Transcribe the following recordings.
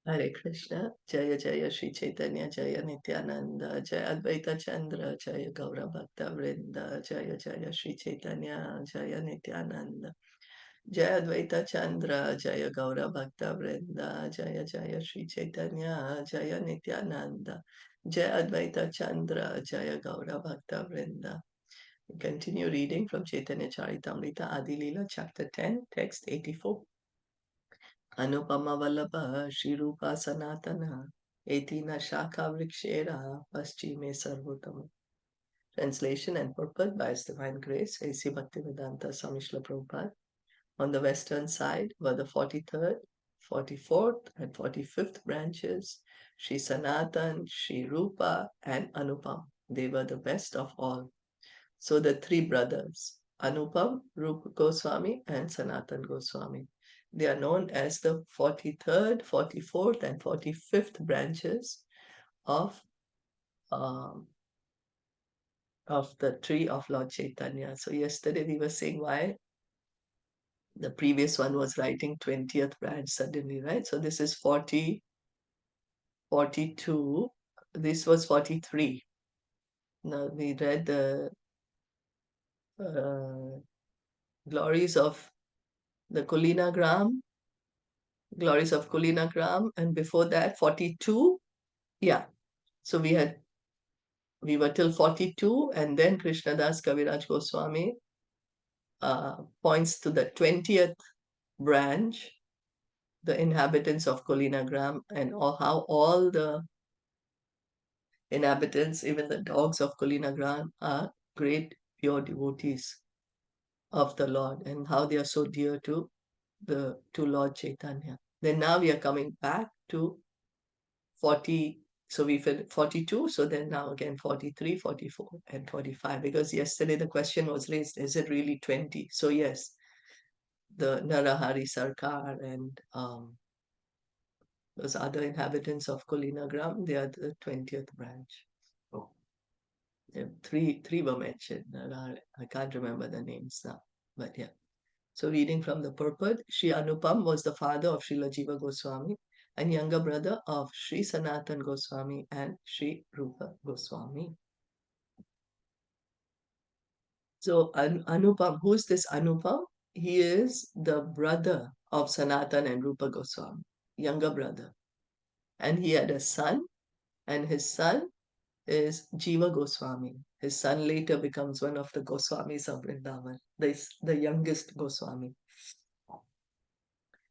Hare Krishna, Jaya Jaya Shri Chaitanya, Jaya Nityananda, Jaya Advaita Chandra, Jaya Gaura Bhakta Vrinda, Jaya Jaya Shri Chaitanya, Jaya Nityananda, Jaya Advaita Chandra, Jaya Gaura Bhakta Vrinda, Jaya Jaya Shri Chaitanya, Jaya Nityananda, Jaya Advaita Chandra, Jaya Gaura Bhakta Vrinda. We continue reading from Caitaniya Caritamita, Adi Leela, chapter 10, text 84. Anupama Vallabha Shrirupa Sanatana Etina Shaka Vrikshera Paschime Sarvotama. Translation and purport by His Divine Grace, A.C. Bhaktivedanta Swami Srila Prabhupada. On the western side were the 43rd, 44th, and 45th branches, Sri Sanatan, Sri Rupa, and Anupam. They were the best of all. So the three brothers, Anupam, Rupa Goswami, and Sanatan Goswami. They are known as the 43rd, 44th, and 45th branches of the tree of Lord Chaitanya. So yesterday we were saying why the previous one was writing 20th branch suddenly, right? So this is 40, 42. This was 43. Now we read the glories of the Kulinagram, glories of Kulinagram, and before that 42. Yeah. So we were till 42, and then Krishnadas Kaviraj Goswami points to the 20th branch, the inhabitants of Kulinagram, and how all the inhabitants, even the dogs of Kulinagram, are great pure devotees of the Lord, and how they are so dear to Lord Chaitanya. Then now we are coming back to 40. So we finished 42. So then now again 43, 44, and 45. Because yesterday the question was raised, is it really 20? So yes, the Narahari Sarkar and those other inhabitants of Kulinagram, they are the 20th branch. Oh. Yeah, three were mentioned. I can't remember the names now, but yeah. So reading from the purport, Sri Anupam was the father of Srila Jiva Goswami and younger brother of Sri Sanatan Goswami and Sri Rupa Goswami. So Anupam, who is this Anupam? He is the brother of Sanatan and Rupa Goswami, younger brother. And he had a son, and his son is Jiva Goswami. His son later becomes one of the Goswamis of Vrindavan, the youngest Goswami.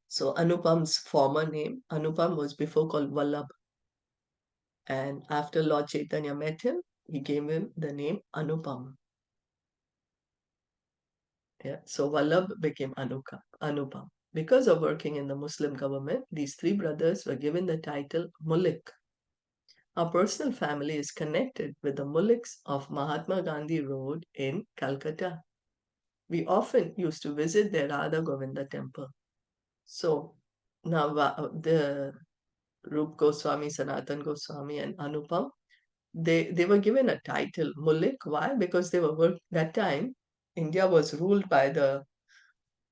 So Anupam's former name, Anupam was before called Vallabh. And after Lord Chaitanya met him, he gave him the name Anupam. Yeah, so Vallabh became Anupam. Because of working in the Muslim government, these three brothers were given the title Mullik. Our personal family is connected with the Mulliks of Mahatma Gandhi Road in Calcutta. We often used to visit their Radha Govinda temple. So now the Rup Goswami, Sanatan Goswami, and Anupam, they were given a title Mullik. Why? Because they were that time India was ruled by the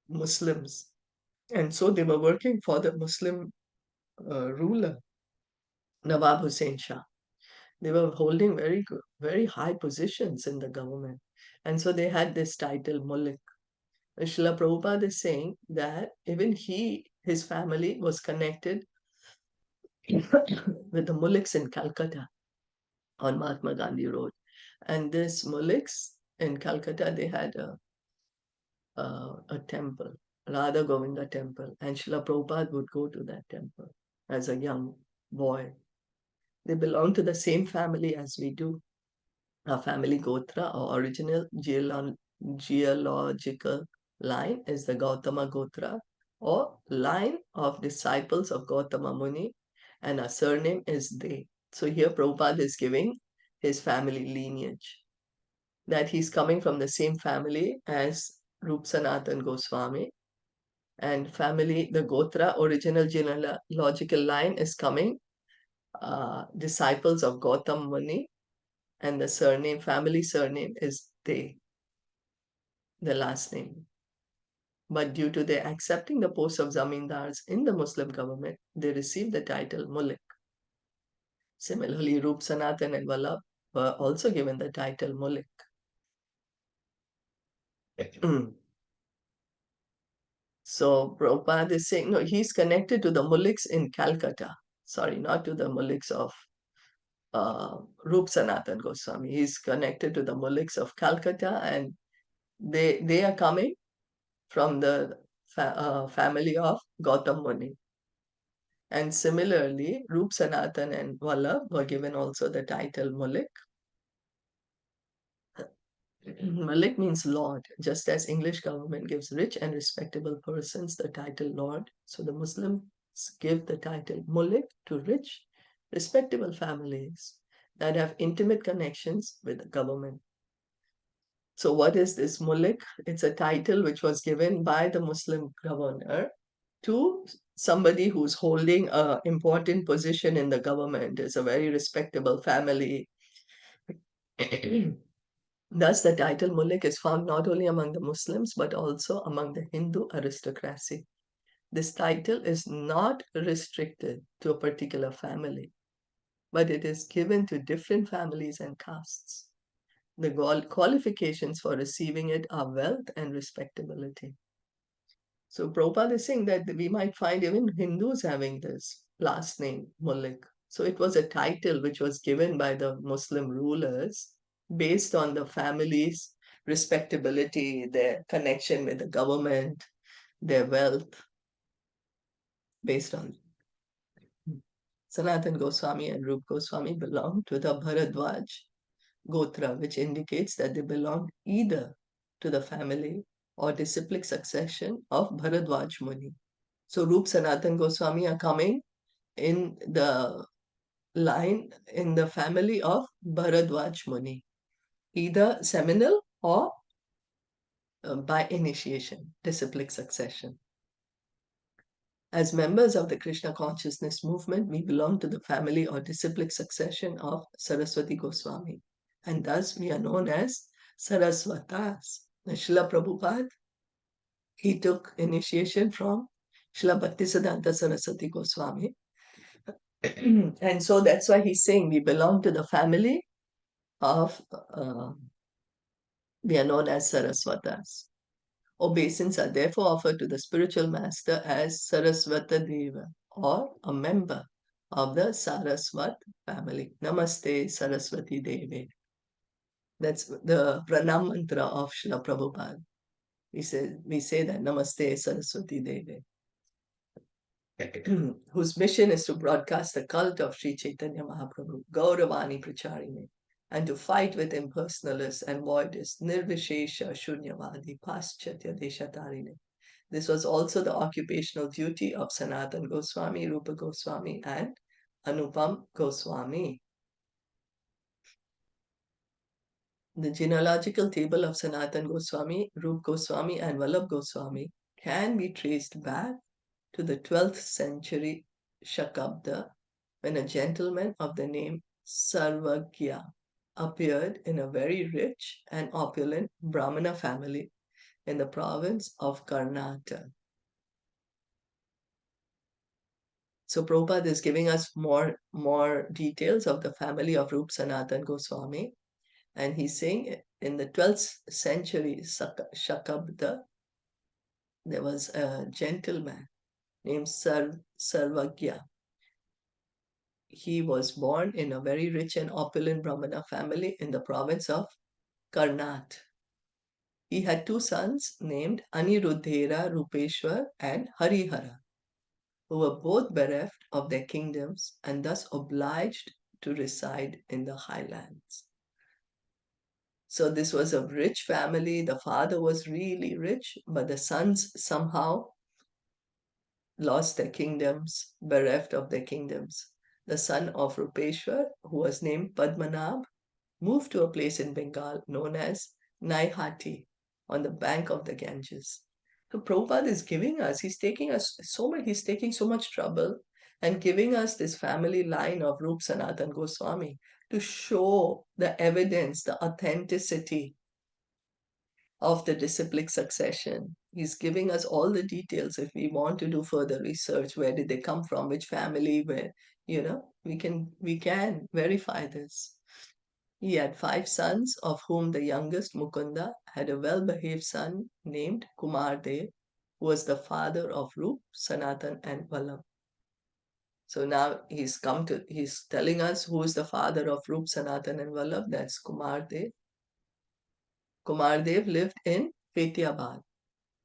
Muslims, and so they were working for the Muslim ruler Nawab Hussain Shah. They were holding very high positions in the government, and so they had this title Mullik. Srila Prabhupada is saying that even his family was connected with the Mulliks in Calcutta on Mahatma Gandhi Road. And this Mulliks in Calcutta, they had a temple, Radha Govinda temple, and Srila Prabhupada would go to that temple as a young boy. They belong to the same family as we do. Our family Gotra, or original geological line, is the Gautama Gotra, or line of disciples of Gautama Muni, and our surname is De. So here Prabhupada is giving his family lineage, that he's coming from the same family as Rup Sanatan Goswami, and family, the Gotra, original genealogical line, is coming disciples of Gautam Muni, and the family surname is De, the last name. But due to their accepting the post of zamindars in the Muslim government, they received the title Mulk. Similarly, Rup Sanatan and Vallabh were also given the title Mulk. So Prabhupada is saying, no, he's connected to the Mulks in Calcutta. Sorry, not to the Mulks of Rup Sanatan Goswami. He's connected to the Mulks of Calcutta, and they are coming from the family of Gautam Muni. And similarly, Rup Sanatan and Vallabh were given also the title Mulk. Malik means Lord, just as English government gives rich and respectable persons the title Lord. So the Muslims give the title Mulk to rich, respectable families that have intimate connections with the government. So what is this Mulk? It's a title which was given by the Muslim governor to somebody who's holding an important position in the government. It's a very respectable family. Thus, the title Mulk is found not only among the Muslims but also among the Hindu aristocracy. This title is not restricted to a particular family, but it is given to different families and castes. The qualifications for receiving it are wealth and respectability. So Prabhupada is saying that we might find even Hindus having this last name, Mulk. So it was a title which was given by the Muslim rulers based on the family's respectability, their connection with the government, their wealth, based on. Sanatan Goswami and Rup Goswami belong to the Bharadwaj Gotra, which indicates that they belong either to the family or disciplic succession of Bharadwaj Muni. So Rup Sanatan Goswami are coming in the line in the family of Bharadwaj Muni, either seminal or by initiation, disciplic succession. As members of the Krishna consciousness movement, we belong to the family or disciplic succession of Saraswati Goswami, and thus we are known as Sarasvatas. Srila Prabhupada, he took initiation from Srila Bhaktisiddhanta Saraswati Goswami. And so that's why he's saying we belong to the family of, we are known as Sarasvatas. Obeisance are therefore offered to the spiritual master as Sarasvata Deva, or a member of the Sarasvat family. Namaste Saraswati Devi. That's the pranam mantra of Srila Prabhupada. We say that Namaste Saraswati Devi. Whose mission is to broadcast the cult of Sri Chaitanya Mahaprabhu, Gauravani Pracharini, and to fight with impersonalists and voidists, Nirvishesha Shunyavadi, Paschatya Deshatarine. This was also the occupational duty of Sanatan Goswami, Rupa Goswami, and Anupam Goswami. The genealogical table of Sanatan Goswami, Rupa Goswami, and Vallabh Goswami can be traced back to the 12th century Shakabda, when a gentleman of the name Sarvagya appeared in a very rich and opulent Brahmana family in the province of Karnataka. So Prabhupada is giving us more details of the family of Rup Sanatan Goswami, and he's saying in the 12th century Shakabda, there was a gentleman named Sarvagya. He was born in a very rich and opulent Brahmana family in the province of Karnat. He had two sons named Aniruddhera Rupeshwar and Harihara, who were both bereft of their kingdoms and thus obliged to reside in the highlands. So this was a rich family. The father was really rich, but the sons somehow lost their kingdoms, bereft of their kingdoms. The son of Rupeshwar, who was named Padmanabh, moved to a place in Bengal known as Naihati on the bank of the Ganges. So Prabhupada is giving us, he's taking so much trouble and giving us this family line of Rup Sanatan Goswami to show the evidence, the authenticity of the disciplic succession. He's giving us all the details if we want to do further research. Where did they come from? Which family? Where, we can verify this. He had 5 sons, of whom the youngest, Mukunda, had a well-behaved son named Kumardev, who was the father of Rup, Sanatan, and Vallabh. So now he's telling us who is the father of Rup, Sanatan, and Vallabh. That's Kumardev. Kumardev lived in Fetiabad,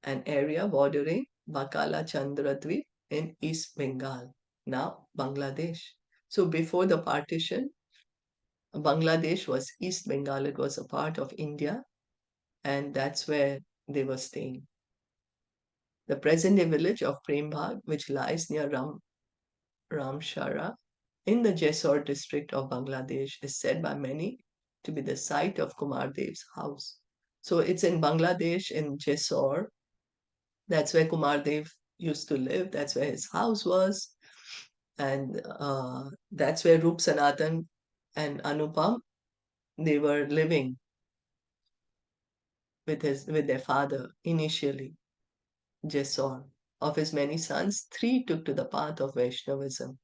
an area bordering Bakala Chandradweep in East Bengal, now Bangladesh. So before the partition, Bangladesh was East Bengal. It was a part of India, and that's where they were staying. The present-day village of Prembhag, which lies near Ramshara in the Jessore district of Bangladesh, is said by many to be the site of Kumardev's house. So it's in Bangladesh, in Jessore. That's where Kumardev used to live. That's where his house was. And that's where Rup Sanatan and Anupam, they were living with their father initially, Jessore. Of his many sons, 3 took to the path of Vaishnavism.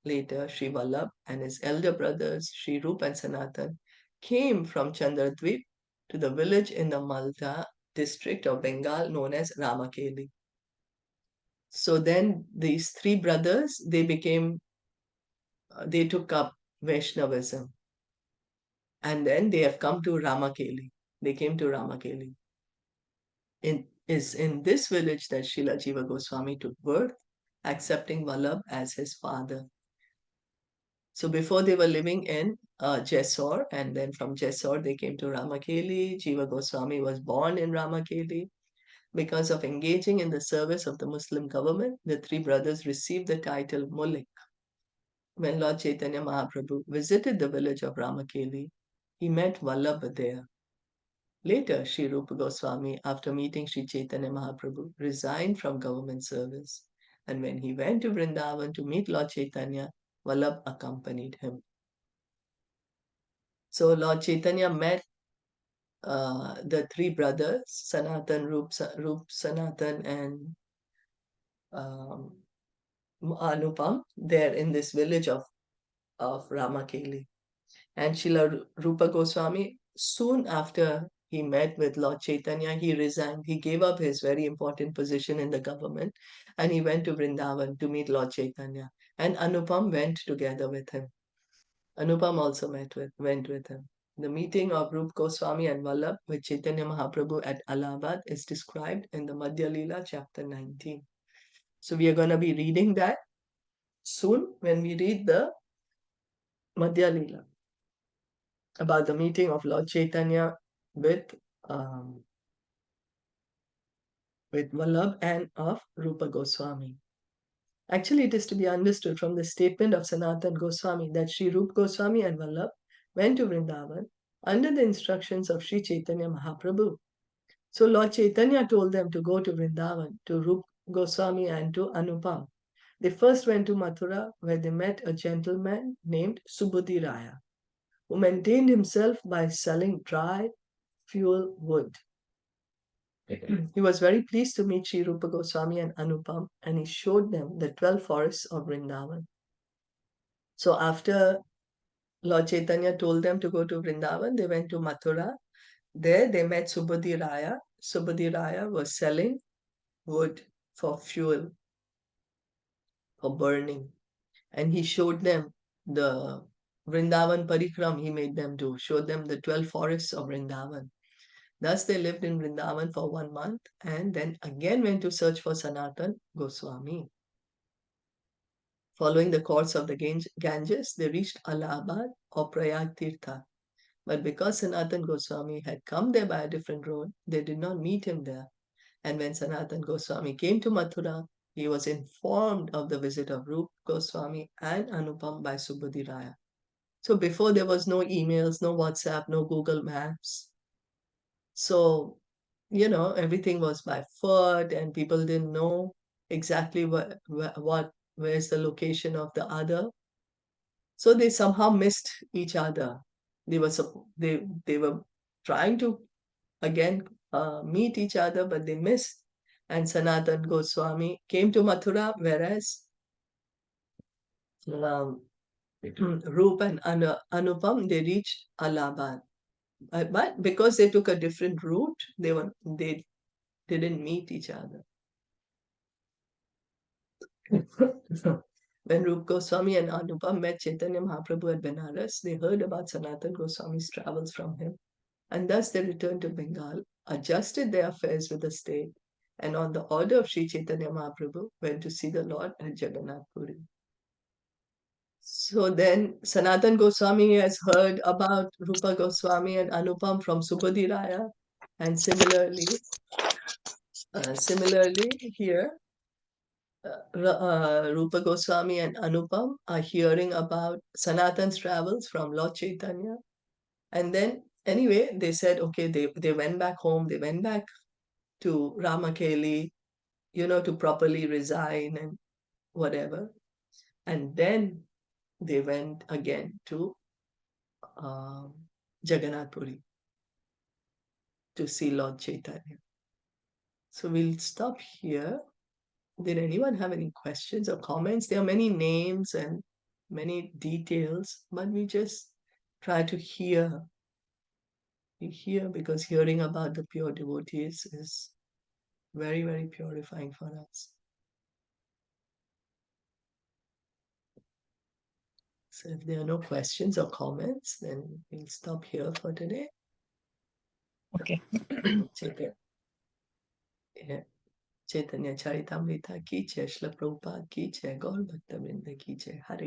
Later, Sri Vallabh and his elder brothers, Sri Rup and Sanatan, came from Chandradweep to the village in the Malda district of Bengal known as Ramakeli. So then these 3 brothers, they took up Vaishnavism. And then they have come to Ramakeli. They came to Ramakeli. Is in this village that Srila Jiva Goswami took birth, accepting Vallabh as his father. So before they were living in Jessore, and then from Jessore they came to Ramakeli. Jiva Goswami was born in Ramakeli. Because of engaging in the service of the Muslim government, the 3 brothers received the title Mullik. When Lord Chaitanya Mahaprabhu visited the village of Ramakeli, he met Vallabh there. Later, Sri Rupa Goswami, after meeting Sri Chaitanya Mahaprabhu, resigned from government service. And when he went to Vrindavan to meet Lord Chaitanya, Vallabh accompanied him. So Lord Chaitanya met the 3 brothers, Sanatan, Rup Sanatan, and Anupam, there in this village of Ramakeli. And Srila Rupa Goswami, soon after he met with Lord Chaitanya, he resigned. He gave up his very important position in the government and he went to Vrindavan to meet Lord Chaitanya. And Anupam went together with him. Anupam also went with him. The meeting of Rup Goswami and Vallabh with Chaitanya Mahaprabhu at Allahabad is described in the Madhya Leela, chapter 19. So we are going to be reading that soon when we read the Madhya Leela about the meeting of Lord Chaitanya with Vallabh and of Rupa Goswami. Actually, it is to be understood from the statement of Sanatan Goswami that Sri Rupa Goswami and Vallabh went to Vrindavan under the instructions of Sri Chaitanya Mahaprabhu. So Lord Chaitanya told them to go to Vrindavan, to Rupa Goswami and to Anupam. They first went to Mathura, where they met a gentleman named Subudhi Raya, who maintained himself by selling dry fuel wood. He was very pleased to meet Sri Rupa Goswami and Anupam, and he showed them the 12 forests of Vrindavan. So after Lord Chaitanya told them to go to Vrindavan, they went to Mathura. There they met Subudhi Raya. Subudhi Raya was selling wood for fuel, for burning. And he showed them the Vrindavan Parikram he made them do, showed them the 12 forests of Vrindavan. Thus they lived in Vrindavan for 1 month and then again went to search for Sanatan Goswami. Following the course of the Ganges, they reached Allahabad or Prayag Tirtha. But because Sanatan Goswami had come there by a different road, they did not meet him there. And when Sanatan Goswami came to Mathura, he was informed of the visit of Rup Goswami and Anupam by Subudhi Raya. So before there was no emails, no WhatsApp, no Google Maps. So, everything was by foot and people didn't know exactly where's the location of the other. So they somehow missed each other. They were trying to again meet each other, but they missed. And Sanatan Goswami came to Mathura, whereas Rup and Anupam, they reached Allahabad. But because they took a different route, they didn't meet each other. When Rup Goswami and Anupam met Chaitanya Mahaprabhu at Benares, they heard about Sanatan Goswami's travels from him, and thus they returned to Bengal, adjusted their affairs with the state, and on the order of Sri Chaitanya Mahaprabhu, went to see the Lord at Jagannath Puri. So then Sanatan Goswami has heard about Rupa Goswami and Anupam from Subodhi Raya, and similarly here, Rupa Goswami and Anupam are hearing about Sanatan's travels from Lord Chaitanya. And then, anyway, they said, okay, they went back home, they went back to Ramakeli, to properly resign and whatever. And then they went again to Jagannath Puri to see Lord Chaitanya. So we'll stop here. Did anyone have any questions or comments? There are many names and many details, but we just try to hear. We hear because hearing about the pure devotees is very, very purifying for us. So if there are no questions or comments, then we'll stop here for today. Okay. Caitanya Caritamita ki jai, Srila Prabhupada ki jai, Gaur Bhakta Vrinda ki jai. Hare